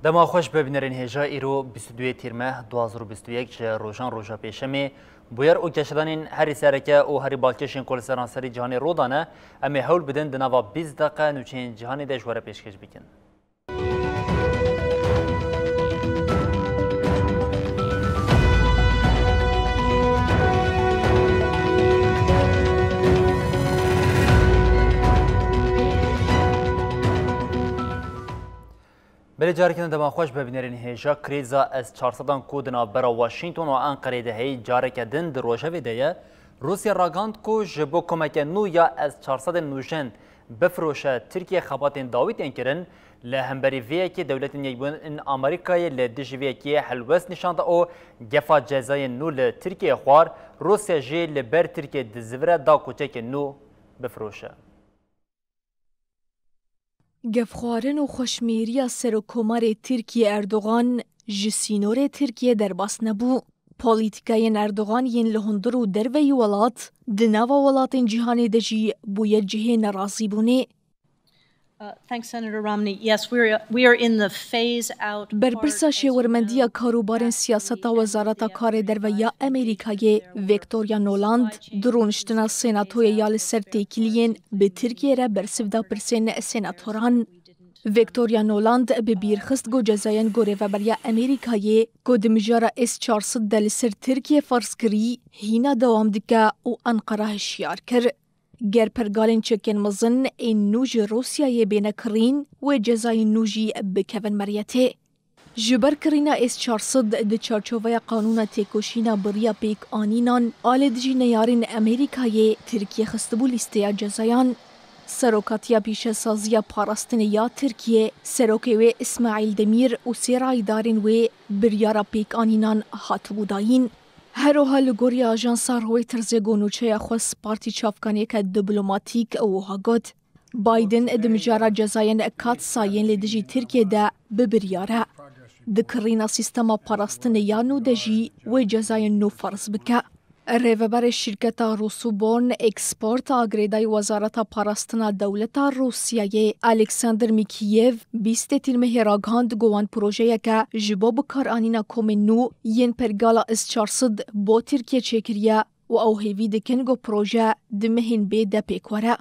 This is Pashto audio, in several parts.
دما خوش ببینرین هجا ایرو 22 تیرمه 2021 روزان روزا پیشمی بویر او کشدانین هری سرکه او هری بالکشین کل سرانسری جهان رودانه امی هول بدن دنوا 20 دقیقه نوچین جهانی دشواره پیشکش بکن. بله جارکن دما خوش ببینرین هجا کریزا از 400 کودنا برا واشنگتن و انقره دهی جارک دن در روشوی دیه روسیا راگاند کو جبو کمک نو یا از 400 نوشن بفروشه ترکیه خباتین داویت انکرن لهمبری وی که دولت نیبون ان آمریکای لدجوی که حلوس نشانده او گفا جزای نو لترکیه خوار روسیا جی لبر ترکیه دزوره دا کوچک نو بفروشه. گفخوارن و خوشمیری سرکومار ترکیه اردوغان جسینور ترکیه در باس نبو. پالیتیکای اردوغان ین لهندر و دروی ولات دنوا ولات جهانی دجی بوی جهه نرازی بونه. Thanks, Senator Romney. Yes, we are in the phase out. برپرسا شورمندی کاروبار سیاست وزارت کار دروی امریکای ویکتوریا نولاند درونشتنا سناتوی یال سر تکیلین به ترکیه را برسفدا پرسین سناتوران. ویکتوریا نولاند به بیرخست گو جزاین گوره و بریا امریکای گو دمجارا S-400 دل سر ترکیه فرض کری هینا دوام دکا و انقره هشیار کر. گر پرگالین چکن مزن این نوج روسیای بین کرین و جزای نوجی بکون مریته. جبر کرینا S-400 ده چارچوبه قانون تکوشینا بریا پیک آنینان آل دجی نیارین امریکای ترکیه خستبو لیسته جزایان. سروکاتیا پیش سازیا پاراستن یا ترکیه سروکه و اسماعیل دمیر و سیرای دارین و بریارا پیک آنینان هاتبو داین. هر حال گوری آژانس رویترز گونوچه خواست پارتی چافکانی که دیپلماتیک او هاگد بایدن دمجارا جزاین کات ساین لدجی ترکیه ده ببریاره. دکرینا سیستما پاراستن یا نو دجی و جزاین نو فرض بکه. ریوبر شرکت روسوبورن اکسپورت آگریدای وزارت پاراستنا دولت روسیای الکساندر میکییو 20 تیرمه راگاند گوان پروژه که جبو بکار آنینا کومنو ین پرگالا S-400 بو ترکیه چکریه و او هیوی دکن گو پروژه دمهن بی ده پیکوره.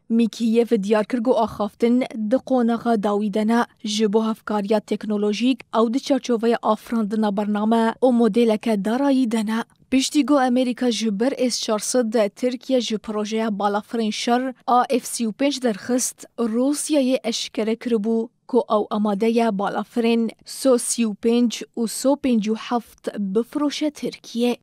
میکییو دیار کرگو آخافتن ده قونغا داویدنه جبو هفکاریا تکنولوژیک او ده چارچوبه آفراندنا برنامه و مدل که دارایی دنه. پشتیگو امریکا جبر S-400 ترکیه جو پروژه بالافرین شر AF-35 درخست روسیای اشکره کربو که او اماده بالافرین SU-35 و SU-57 بفروشه ترکیه.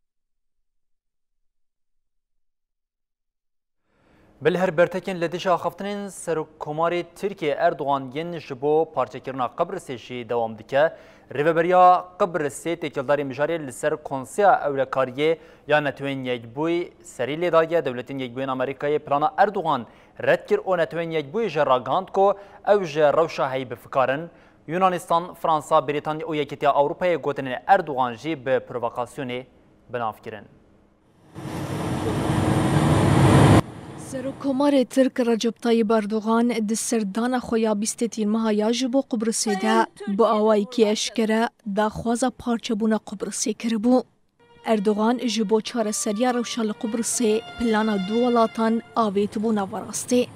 بالهر برتکن لدیش آخفتنین سرکوماری ترکیه اردوغان ین جبو پارچکرنا قبرسیشی دوام دکه ریوبریا قبرسی تکیلداری مجاری لسر کنسیا اولکاریه یا نتوین یک بوی سری لیدایه دولتین یک بوین امریکای پلانا اردوغان رد کر او نتوین یک بوی جراغاند کو او جروشا هی بفکارن یونانستان، فرانسا، بریتانیا و یکیتیا اوروپای گوتن اردوغان جی به پرووکاسیونی بناف کرن. سرکومار ترک رجب طیب اردوغان د سردان خویا 20 تیرمه یا جبو قبرسی ده با آوائی که اشکره دا خوازا پارچه بونا قبرسی کربو. اردوغان جبو چار سریا روشال قبرسی پلانا دو ولاتان آویت بونا وراسته.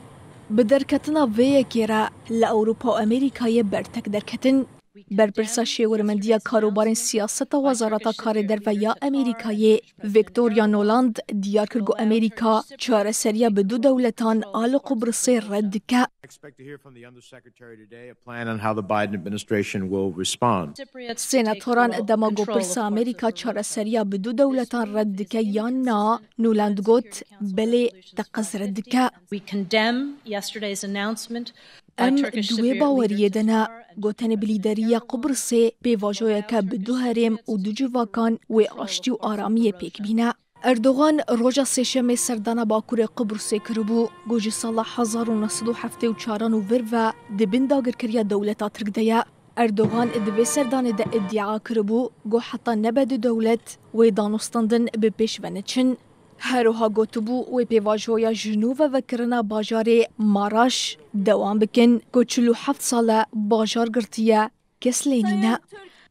بدرکتنا ویه گیره لأوروپا و امریکای برتک درکتن. برپرسا شورمندی کاروبار سیاست وزارت کار دروی امریکای ویکتوریا نولاند دیار کرد گو امریکا چاره سریا به دو دولتان آل قبرس رد که. سناتوران دماغو پرسا امریکا چاره سریا به دو دولتان رد که یا نا نولاند گوت بله تقز رد که. ام دوی باوریه دنه گوتن بلیدریه قبرسه پیواجویه که به دو هرم و دو جواکان و آشتی و آرامی پیک بینه. اردوغان روژا سشم سردان باکور قبرسه کربو گوجی سال 1974 و ور دبن داگر کریا دولتا ترکدهیه. اردوغان دوی سردان ده ادعا کربو گو حتی نبد دولت و دانستاندن به پیش ونچن. هروها گوتبو و پیواجویا جنوب و کرنا باجار ماراش دوام بکن گو 47 ساله باجار گرتیه کس لینینه.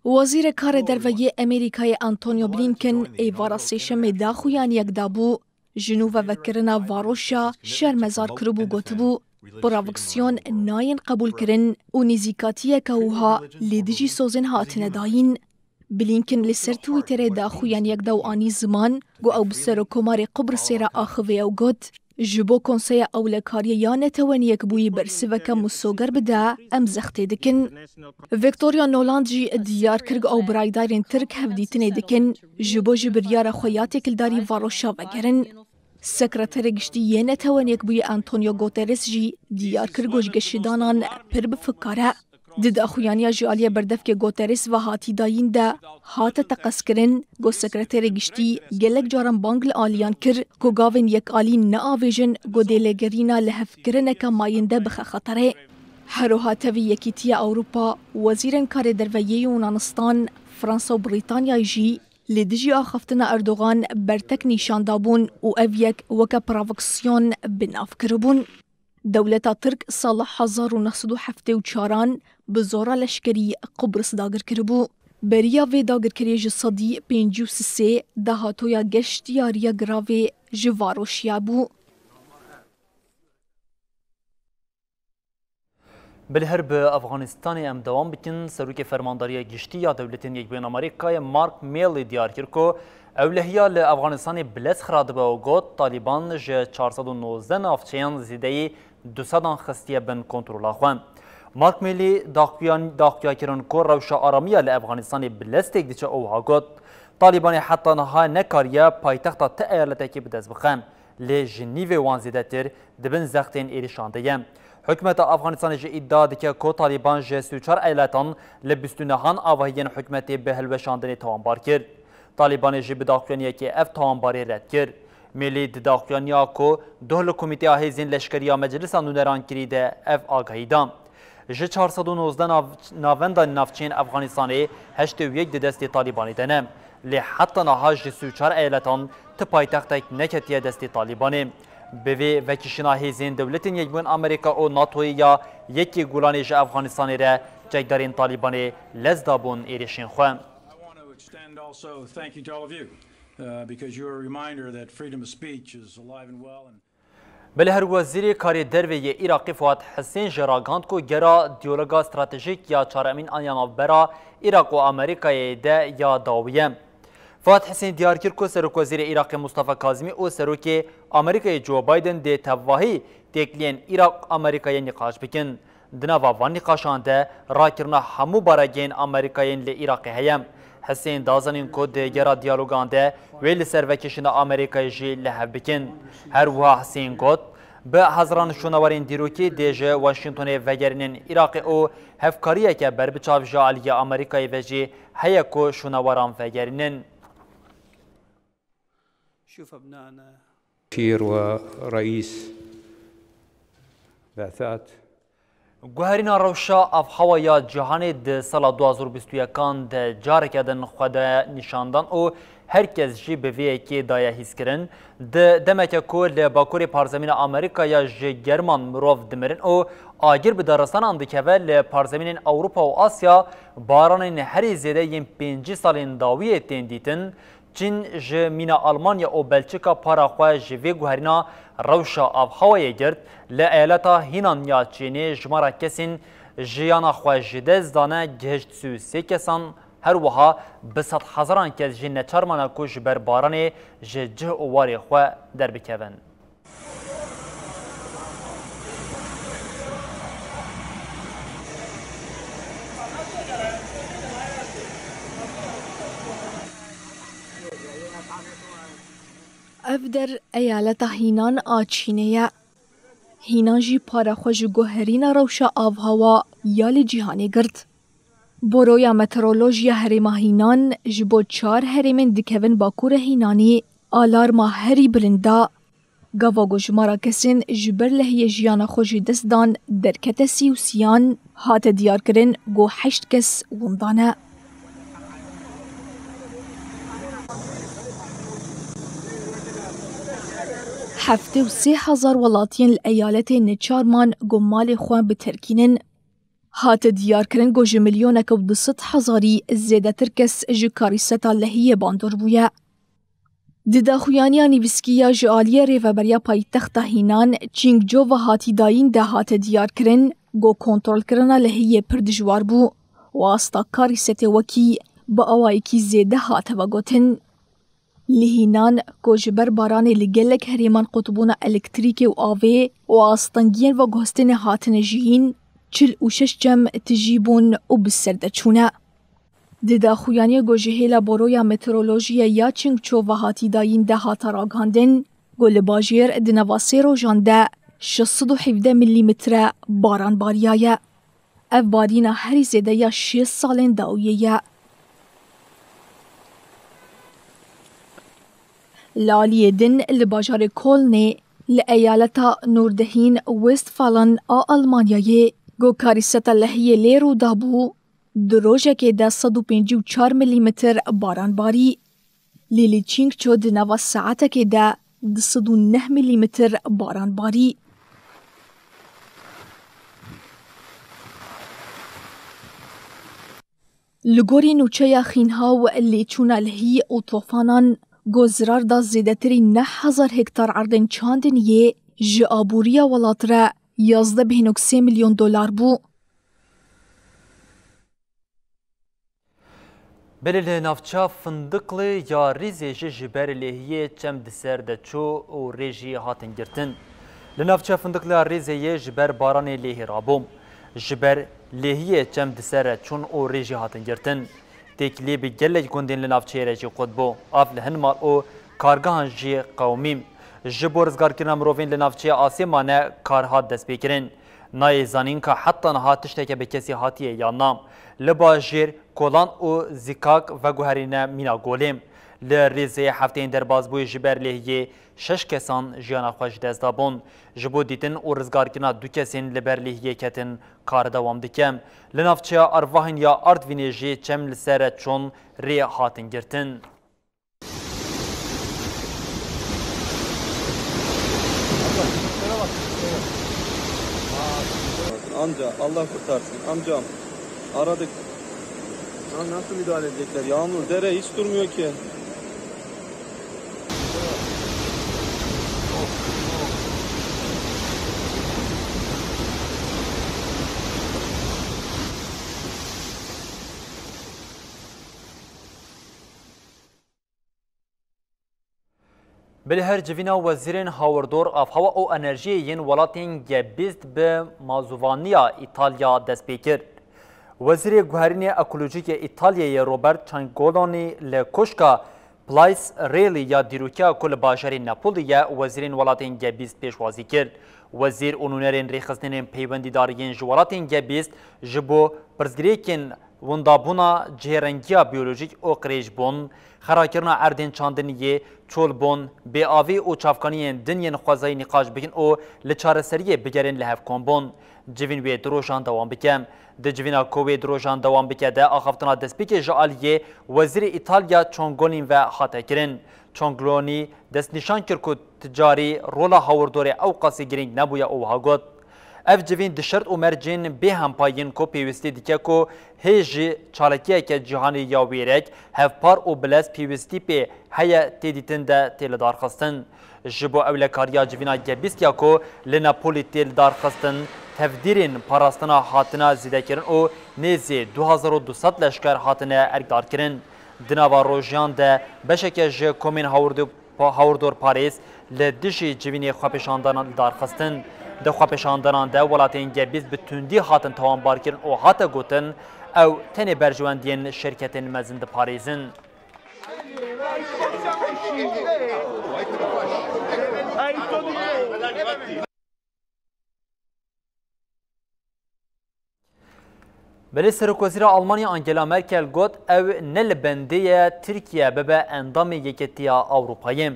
وزیر کار درویه امریکای آنتونیو بلینکن ایوارا سیشم داخویان یک دابو جنوب و کرنا واروشا شرمزار کربو گوتبو پراوکسیون ناین قبول کرن و نزیکاتیه که اوها لیدجی سوزن هاتنه داین. بلینکن لسر تویتر داخویان یک دو آنی زمان گو او بسر و کمار قبرسی را آخوه او گوت جبو کنسای اولکاری یا نتوانی یک بوی برسوک مسوگر بده ام زخته دکن. ویکتوریا نولاند جی دیار کرگ او برایدارین ترک هفدیتنه دکن جبو جبریار خویات کلداری واروشا وگرن. سکرتر گشتی یه نتوانی یک بوی انتونیو گوترس جی دیار کرگوش گشیدانان پر بفکاره. دید اخویانیا جالیه بردف که گوترس و هاتی داین ده هات تقص کرن گو سکرتر گشتی گلک جارم بانگل آلیان کر گو گاوین یک آلی نآویجن گو دیلگرینا لحف کرنه که ماینده بخه خطره. هروها تاوی یکیتی اوروپا وزیرن کار درویه یونانستان فرانسا و بریتانیا جی لدجی آخفتنا اردوغان برتک نیشان دابون و او یک وکا پراوکسیون بناف کربون. دولتا ترک سال 1974 بزورا لشکری قبرس داگر کربو. بریا وی داگر کری جسادی 53 دهاتویا گشت یاریا گراوی جواروشیا بو. بالهرب افغانستان ام دوام بکن سروک فرمانداری گشتی یا دولتین یک بین امریکای مارک میلی دیار کرد که اولهیا لافغانستان بلس خرادبه و گوت طالبان ج 419 نافچیان زیده 200 خستیه بن کنترول خوان. مارک میلی داخیا کرن که روشا آرامیه لافغانستان بلس تک دیچه اوها گوت طالبان حتی نها نکاریه پایتخت تا ایالته که بدز بخن لی جنیو وان زیده تر دبن زختین ایریشانده. حکومت افغانستان جه ادعا دکه که طالبان جه 34 ایالتان لبستونهان آواهین حکومت به هلوشاندن توانبار کرد. طالبان جه بداخلانیه که اف توانباری رد کرد. ملی داخلانیا که دهل کمیته هیزین لشکری مجلس نونران کریده اف آگاهی دام. جه 419 ناوندان نافچین افغانستانی 81 دستی طالبانی دنم. لی حتی نها جه 34 ایالتان تپایتختک نکتیه دستی طالبانی. به وکیشنا هیزین دولتین یک بین امریکا و ناتوی یا یکی گولانیش افغانستانی را جگدارین طالبانی لزدابون ایریشین خواه. بله هر وزیر کاری دروی عراقی فواد حسین جراگاند کو گرا دیالوگا استراتژیک یا چارمین آنیان برا عراق و امریکای ده یا داویه. فواد حسین دیار کرد که سروک وزیر عراق مصطفی کاظمی و سروک امریکای جو بایدن ده تواهی تکلین عراق امریکای نقاش بکن. دنوا وان نقاشان ده راکرنا همو بارگین امریکاین لی عراقی هیم. حسین دازنین که ده گرا دیالوگان ده ویل سروکشن امریکای جی لحب بکن. هر وها حسین گفت به هزاران شونوارین دیروکی دیجه واشنطن وگرنین عراق او هفکاریه که بر بچاو جالی امریکای وجی هیکو شونواران وگرنین. شوف أبنائنا شير ورئيس بعثات گوهرینا روشا اف هوایا جهانی ده سال 2021 ده جارک دن خود نشاندن او هرکس جی به وی کی دایا هیس کرن ده دمک کو ل باکوری پارزمین امریکا یا ج گرمان مروف دمرن او آگیر به دارستان اند که ول پارزمین اروپا و آسیا باران هری زیده یم 5 سالین داوی تندیتن چین جمینا آلمانیا و بلژیکا پاراخوا جوی گوهرینا روشا آب هوایی گرد لعیلتا هینانیا چینی جمارا کسین جیانا خوا جدز دانه گهشت سو 3 کسان هر وها بسات هزاران کس جی نچارمانا کش بر باران جه اواری خوا در بکوین. اف در ایالت هینان آچینه هینان جی پارخوش گوهرین روشا آوهوا یال جیهانی گرد. برویا مترولوژیا هریما هینان جبو 4 هریمن دکوین باکور هینانی آلارما هری برندا گاوا گوشمارا کسین جبر لحیه جیانا خوشی دست دان درکت سیوسیان هات دیار کرن گو 8 کس وندانه. هفته و 3000 ولاتین الایالت نچارمان گو مال خوان بترکینن هات دیار کرن گو جملیونک و 200,000 زیده ترکس جکاری ستا لحیه باندور بویا. ددا خویانیا نیویسکیا جالیه ریوبریا پایتخت هینان چینگ جو و هاتی داین ده هات دیار کرن گو کنترل کرنا لحیه پردجوار بو واسطا کاری سته وکی با اوایی کی زیده هات و گوتن. لهینان کوجبر باران لگلک هریمان قطبون الکتریکی و آوه و آستانگین و گوستن هاتن جیین 46 جم تجیبون و بسرده چونه. ددا خویانی گوجهیلا برویا مترولوژیا یا چنگ چو و هاتی داین ده هاتا راگاندن گل باجیر دنواسه رو جانده 617 ملیمتر باران باریایه. اف بارینا هری زیده یا 6 سالین داویه. لالی دن لباجار کولنی لایالتا نوردهین وستفالن آلمانیای گو کاریستا لحیه لیرو دابو دروژه که ده 154 ملیمتر باران باری لیلی چینگ چو دنوا ساعته که ده 209 ملیمتر باران باری. لگوری نوچه یا خینها و لیچونا لحی و طوفانان گوزرار دا زیدتری 9000 هکتار عردن چاندنیه جابوریا ولاتره 11.3 میلیون دلار بو. بله نافچا فندقلی یا ریزی جبر لحیه چم دسر ده چو و ریجی هاتن گرتن. لنافچا فندقلی ریزی جبر باران لحیه رابوم. جبر لحیه چم دسر چون و ریجی هاتن گرتن. تکلی به گلج گندین لنافچه رجی خود بو. آف لهن مال او کارگاهان جی قومیم. جبور ازگار کرنا مروفین لنافچه آسیمانه کارهات دست بکرن. نای زانین که حتی نها تشتک به کسی هاتیه یا نام. لباجیر کولان و زیکاک و گوهرین مینا گولیم. لریزه هفته در بازبوی جبر لحیه 6 کسان جیانا خوش دست دابون. جبو دیتن و رزگار کنا 2 کسین لبر لحیه کتن کار دوام دکم. لنافچه ارواحین یا اردوینیجی چم لسر چون ری هاتن گرتن. Amca Allah kurtarsın. Amcam aradık. Ya nasıl müdahale edecekler? Yağmur, dere hiç durmuyor ki. بله هر جوینا وزیرین هاوردور آف هوا او انرژی ین ولاتین گبیست به مازوانیا ایتالیا دست بکر. وزیر گوهرین اکولوژیک ایتالیا روبرت چانگولانی لکوشکا پلایس ریلی یا دیروکیا کل باشری ناپولیا وزیرین ولاتین گبیست پیشوازی کرد. وزیر اونونرین ریخستنین پیوندی دارین جوالاتین گبیست جبو پرزگریکین وندابونا جهرنگیا بیولوژیک او قریج بون خراکرنا اردین چاندنیه چول بون به آوی او چافکانیین دنین خوازای نقاش بکن او لچار سریه بگرین لحف کن بون جوین وی دروشان دوام بکم. ده جوینا کوی دروشان دوام بکه ده آخفتنا دسپیک جعالیه وزیر ایتالیا چونگولین و خاطه کرن. چونگلونی دست نشان کرد که تجاری رولا هاوردور او قاسی گرینگ نبویا او هاگوت. اف جوین دشرت و مرجین به هم پایین کو پیوستی دیگه کو هیجی چالکیه که جهانی یا ویرک هفپار و بلس پیوستی په هیا تیدیتن ده تیل دار خستن. جبو اولکاریا جوینا گبیست یا کو لناپولی تیل دار خستن تفدیرین پاراستنا هاتنا زیده کرن و نیزی 2200 لشکر هاتنا ارگدار کرن. دناوا روژیان ده بشکه جه کومین هاوردور پاریس لدشی جوینی خوابشاندان دار خستن. ده خوابشاندان ده ولاتین گبیز به تندی هاتن توان بار کرن و هاتا گوتن او تنی برجواندین شرکتین مزند پاریزن. بله سرکوزیر آلمانیا آنگلا مرکل گوت او نلبنده ترکیه ببه اندام یکتیا اوروپایی.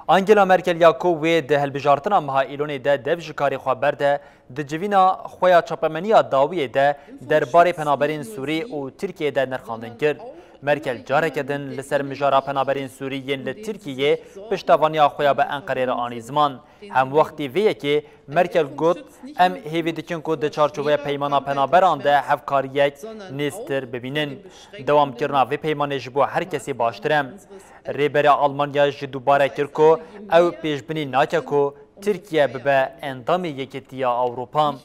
آنگلا مرکل یاکو و ده هلبجارتنا مها ایلونی ده دفجکاری خبر ده دجوینا خویا چاپمنیا داویه ده درباره پنابرین سوری و ترکیه ده نرخاندن کرد. مرکل جاره کدن لسر مجارا پنابرین سوریین لترکیه پشتوانیا خویا به انقره را آنی زمان. هم وقتی ویه که مرکل گوت ام هیوی دکن که ده چارچوبه پیمانا پنابران ده هفکاریک نیستر ببینن. دوام کرنا وی پیمانه جبو هر کسی باشترم. ریبر آلمانیا جی دوباره کرکو او پیشبنی ناکه که ترکیه ببه اندام یکتیا اوروپا.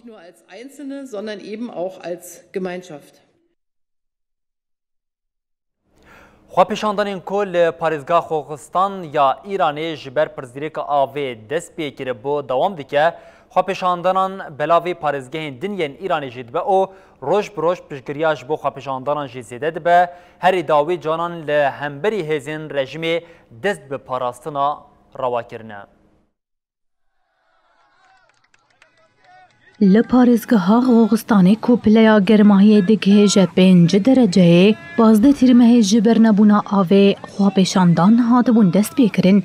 خواپیشاندن کل پارێزگا خوزستان یا ایرانی جبر پرزیریک آوی دست پیکر بو دوام دیکه خواپیشاندنان بلاوی پارێزگهین دنین ایرانی جید به او روش بروش پشگریاش بو خواپیشاندنان جی زیده به هر داوی جانان لهمبری هزین رژیم دست به پاراستنا روا کرنه. لپارێزگەها غۆغستانی کۆپلەیا گەرماهیە دگهێژە 5 دەرەجەیە بازدە تیرمەهێ ji ber nebûna avê xwapêşandan hatibûn dest pêkirin.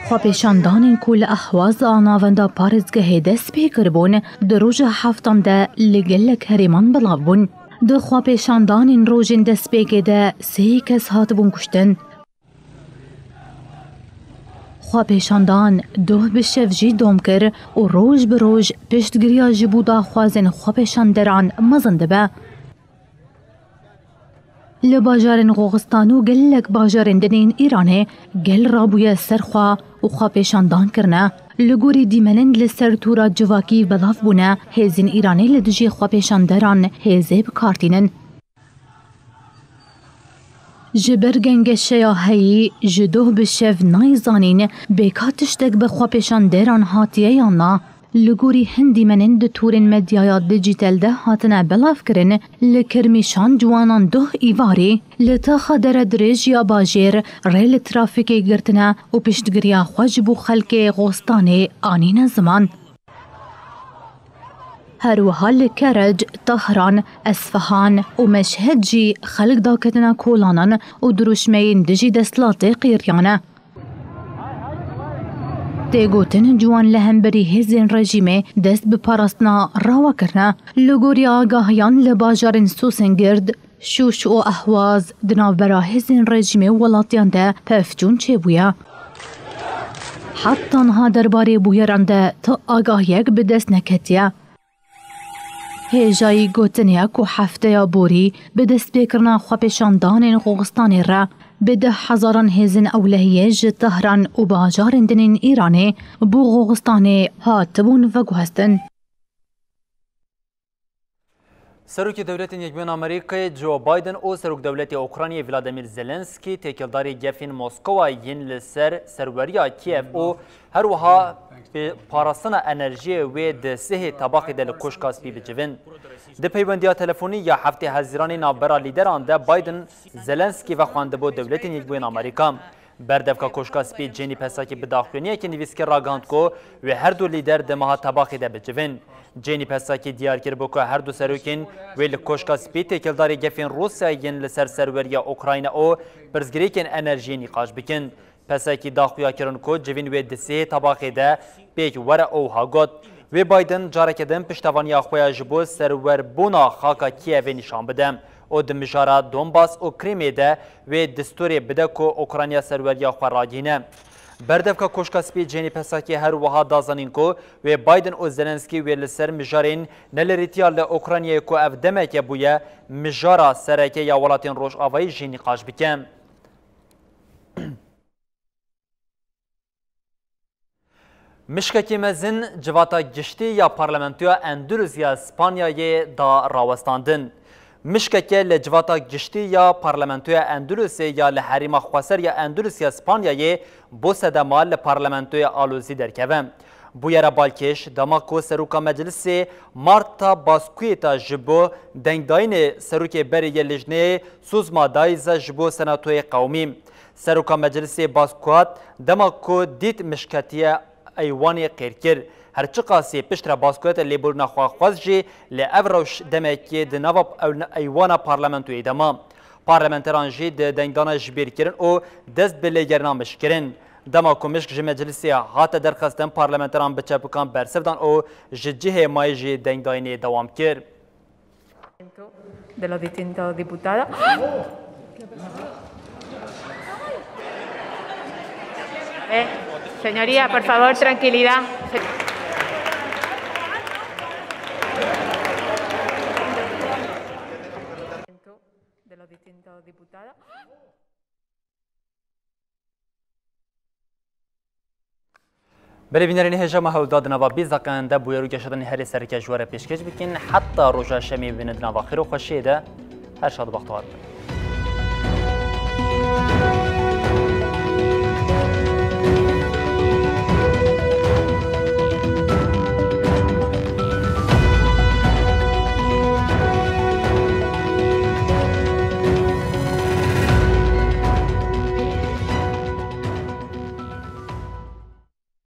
Xwapêşandanên ku li ehwaza navenda parêzgehê dest pêkiribûn di roja heftan de li gelek herêman bilav bûn. Di xwapêşandanên rojên destpêkê de 3 kes hatibûn kuştin. خواپیشاندان دوه به شف جی دوم کر و روز به روز پشتگیریا جبودا خوازن خواپیشاندران مزنده به. لباجارن غوغستانو گلک باجارن دنین ایرانه گل رابوی سرخوا و خواپیشاندان کرنه. لگوری دیمنن لسر تورا جواکی بلاف بونه هزین ایرانه لدجی خواپیشاندران هزیب کارتینن. جبر گنگ شیاهی جدوه بشف نایزانین بیکات تشتک بخوا پیشان دیران هاتیه یا نا لگوری هندی منن ده تورین مدیایا دیجیتل ده هاتنه بلاف کرن لکرمیشان جوانان دوه ایواری لطاخه در درج یا باجیر ریل ترافیکی گرتنه و پشتگریا خواجبو خلک غوستانه آنین زمان. هروها لکرج، طهران، اصفهان و مشهد جی خلق داکتنا کولانان و دروشمین دجی دستلات قیریانه. تیگوتن جوان لهمبری هزین رژیمه دست بپارستنا راوا کرنه لگوری آگاهیان لباجارن سوسنگرد شوش و احواز دناو برا هزین رژیمه ولاتیان ده پفجون چه بویا. حتی انها درباره بویران ده تا آگاهیک به دست نکتیه. هیجایی گوتنیا کو هفته یا بوری به دست بکرنا خواپیشاندان غوغستانی را به 10,000 هزین اولهیه ج تهران و باجارن دنین ایرانه بو غوغستانی هاتبون و گوهستن. سروک دولت یکبین آمریکای جو بایدن و سروک دولت اوکراینی ولادیمیر زلنسکی تکیلداری گفین مسکو ین لسر سروریا کیف و هر وها پاراستنا انرژی و ده سه طبقه دل کوشکاسپی بجوین. ده پیوندیا تلفنی یا هفته هزیرانی نابرا لیدران ده بایدن زلنسکی و خوانده بود دولت یکبین آمریکا. بردفکا کوشکاسپی جنی پساکی بداخلونیه که نویسکر راگاند کو و هر دو لیدر ده مها طبقه ده بجوین. جنی پساکی دیار کرد بو که هر دو سروکین ویل کوشکاسپی تکیلداری گفین روسیا ین لسر سروریا اوکراین او برزگریکن انرژی نقاش بکن. پساکی داخویا کرن کو جوین و دسه طبقه ده بیک ور او هاگوت و بایدن جارکدن پشتوانی آخویا جبو سرور بونا خاکا کیف نشان بدم او دمجارا دونباس و کریمه ده و دستوری بده که اوکراینیا سروریا خواراگینه. بردفکا کوشکاسپی جنی پساکی هر وها دازانین کو و بایدن و زلنسکی و لسر مجارین نلریتیا لأوکراینیا کو اف دمک بویا مجارا سرکه یا ولاتین روش آوایی جنی قاش بکم. مشککی مزن جواتا گشتی یا پارلمنتویا اندلسیا اسپانیای دا راوستاندن. مشککی لجواتا گشتی یا پارلمنتویا اندلسی یا لحریم خواسر یا اندلسیا اسپانیای بو سدما لپارلمنتویا آلوزی درکوه. بویرا بالکش دماکو سروکا مجلس مارتا باسکویتا جبو دنگداین سروک بری لجنه سوزما دایزا جبو سناتوی قومی. سروکا مجلس باسکوات دماکو دیت مشکتیه ایوانی قیرکر هرچی قاسی پشتر باسکویت لیبورنا خواخواز جی لعوروش دمکی دنواب ایوان پارلمنتوی دما. پارلمنتران جی دنگدان جبیر کرن و دست به لگرنامش کرن. دما کمشک جی مجلسی هات درخواستن پارلمنتران بچپکان برسفدان و جه مای جی دنگدانی دوام کرد. De los distintos diputados. Señoría, por favor, tranquilidad. De los distintos diputados. بله بینرین هجام هوداد نوا بیزاکن ده بویرو گشتن هری سرکه جواره پیشکش بکن حتی روژا شمی بیند نوا خیر و خوشیده هر شاد بختار